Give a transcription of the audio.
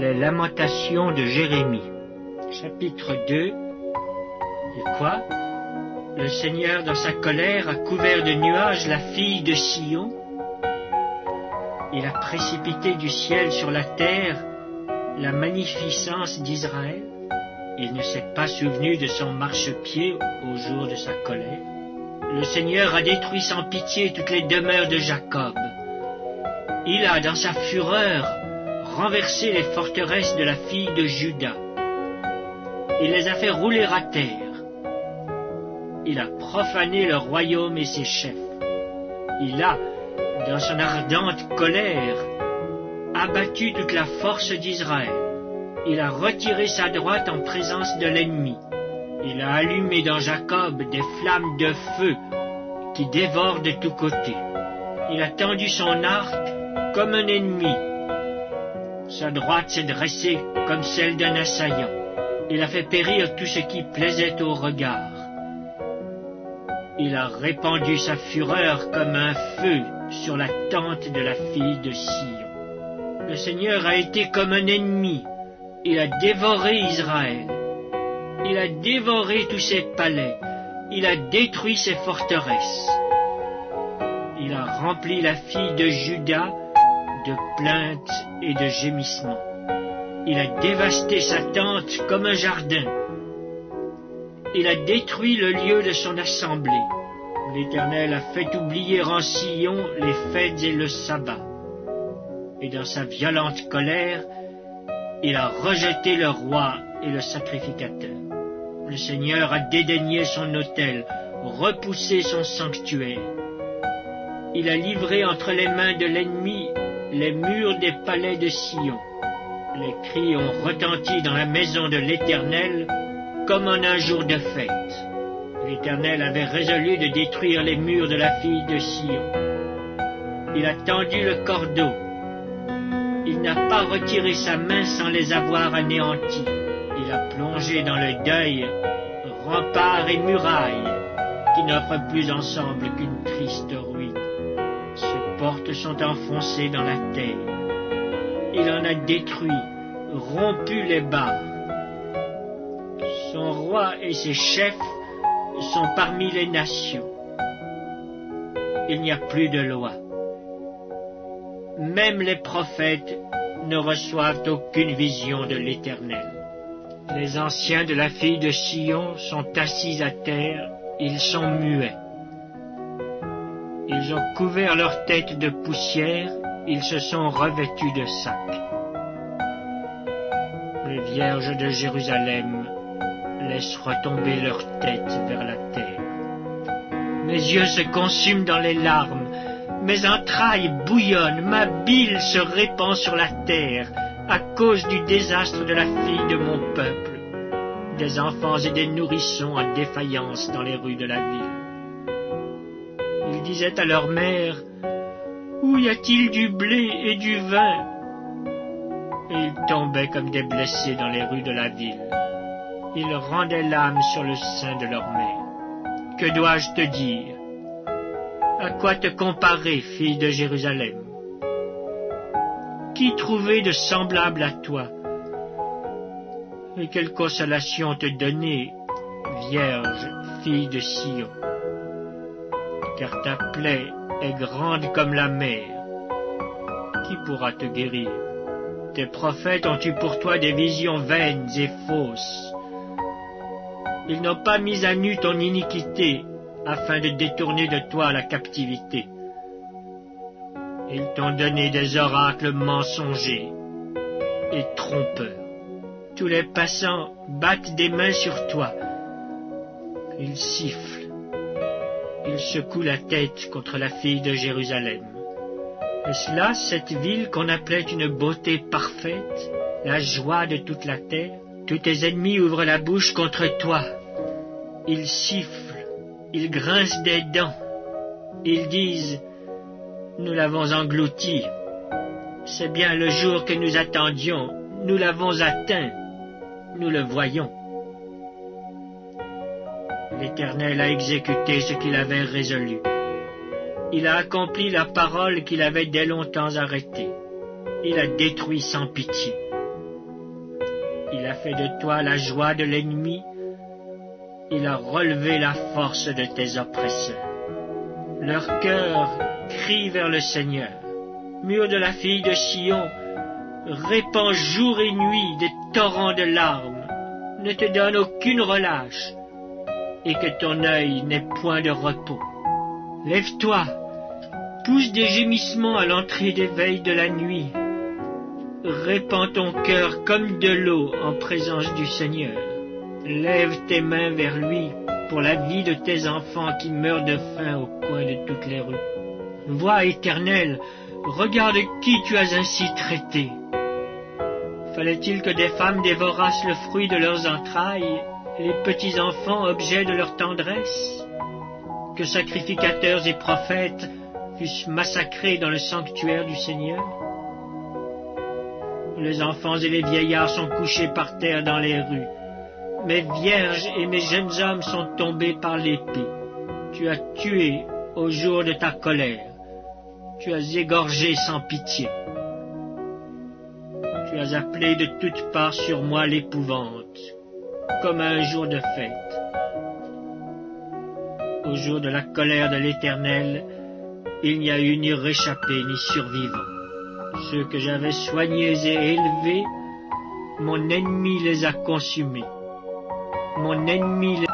Les lamentations de Jérémie. Chapitre 2. Et quoi? Le Seigneur, dans sa colère, a couvert de nuages la fille de Sion. Il a précipité du ciel sur la terre la magnificence d'Israël. Il ne s'est pas souvenu de son marchepied au jour de sa colère. Le Seigneur a détruit sans pitié toutes les demeures de Jacob. Il a, dans sa fureur, renversé les forteresses de la fille de Juda. Il les a fait rouler à terre. Il a profané le royaume et ses chefs. Il a, dans son ardente colère, abattu toute la force d'Israël. Il a retiré sa droite en présence de l'ennemi. Il a allumé dans Jacob des flammes de feu qui dévorent de tous côtés. Il a tendu son arc comme un ennemi. Sa droite s'est dressée comme celle d'un assaillant. Il a fait périr tout ce qui plaisait au regard. Il a répandu sa fureur comme un feu sur la tente de la fille de Sion. Le Seigneur a été comme un ennemi. Il a dévoré Israël. Il a dévoré tous ses palais. Il a détruit ses forteresses. Il a rempli la fille de Juda de plaintes et de gémissements. Il a dévasté sa tente comme un jardin. Il a détruit le lieu de son assemblée. L'Éternel a fait oublier en Sion les fêtes et le sabbat. Et dans sa violente colère, il a rejeté le roi et le sacrificateur. Le Seigneur a dédaigné son autel, repoussé son sanctuaire. Il a livré entre les mains de l'ennemi les murs des palais de Sion. Les cris ont retenti dans la maison de l'Éternel comme en un jour de fête. L'Éternel avait résolu de détruire les murs de la fille de Sion. Il a tendu le cordeau. Il n'a pas retiré sa main sans les avoir anéantis. Il a plongé dans le deuil remparts et murailles qui n'offrent plus ensemble qu'une triste ruine. Ses portes sont enfoncées dans la terre. Il en a détruit, rompu les barres. Son roi et ses chefs sont parmi les nations. Il n'y a plus de loi. Même les prophètes ne reçoivent aucune vision de l'Éternel. Les anciens de la fille de Sion sont assis à terre, ils sont muets. Ils ont couvert leur tête de poussière, ils se sont revêtus de sacs. Les vierges de Jérusalem laissent retomber leur tête vers la terre. Mes yeux se consument dans les larmes, mes entrailles bouillonnent, ma bile se répand sur la terre à cause du désastre de la fille de mon peuple, des enfants et des nourrissons en défaillance dans les rues de la ville. Ils disaient à leur mère, « Où y a-t-il du blé et du vin ?» Et ils tombaient comme des blessés dans les rues de la ville. Ils rendaient l'âme sur le sein de leur mère. Que dois-je te dire? À quoi te comparer, fille de Jérusalem? Qui trouver de semblable à toi? Et quelle consolation te donner, vierge, fille de Sion? Car ta plaie est grande comme la mer. Qui pourra te guérir? Tes prophètes ont eu pour toi des visions vaines et fausses. Ils n'ont pas mis à nu ton iniquité, afin de détourner de toi la captivité. Ils t'ont donné des oracles mensongers et trompeurs. Tous les passants battent des mains sur toi. Ils sifflent. Ils secouent la tête contre la fille de Jérusalem. Est-ce là cette ville qu'on appelait une beauté parfaite, la joie de toute la terre? Tous tes ennemis ouvrent la bouche contre toi. Ils sifflent, ils grincent des dents. Ils disent, nous l'avons englouti. C'est bien le jour que nous attendions. Nous l'avons atteint. Nous le voyons. L'Éternel a exécuté ce qu'il avait résolu. Il a accompli la parole qu'il avait dès longtemps arrêtée. Il a détruit sans pitié. Il a fait de toi la joie de l'ennemi. Il a relevé la force de tes oppresseurs. Leur cœur crie vers le Seigneur. Mur de la fille de Sion, répand jour et nuit des torrents de larmes. Ne te donne aucune relâche, et que ton œil n'ait point de repos. Lève-toi, pousse des gémissements à l'entrée des veilles de la nuit. Répands ton cœur comme de l'eau en présence du Seigneur. Lève tes mains vers lui pour la vie de tes enfants qui meurent de faim au coin de toutes les rues. Vois, Éternel, regarde qui tu as ainsi traité. Fallait-il que des femmes dévorassent le fruit de leurs entrailles, et les petits enfants objets de leur tendresse? Que sacrificateurs et prophètes fussent massacrés dans le sanctuaire du Seigneur? Les enfants et les vieillards sont couchés par terre dans les rues. Mes vierges et mes jeunes hommes sont tombés par l'épée. Tu as tué au jour de ta colère. Tu as égorgé sans pitié. Tu as appelé de toutes parts sur moi l'épouvante, comme à un jour de fête. Au jour de la colère de l'Éternel, il n'y a eu ni réchappé ni survivant. Ceux que j'avais soignés et élevés, mon ennemi les a consumés. Mon ennemi les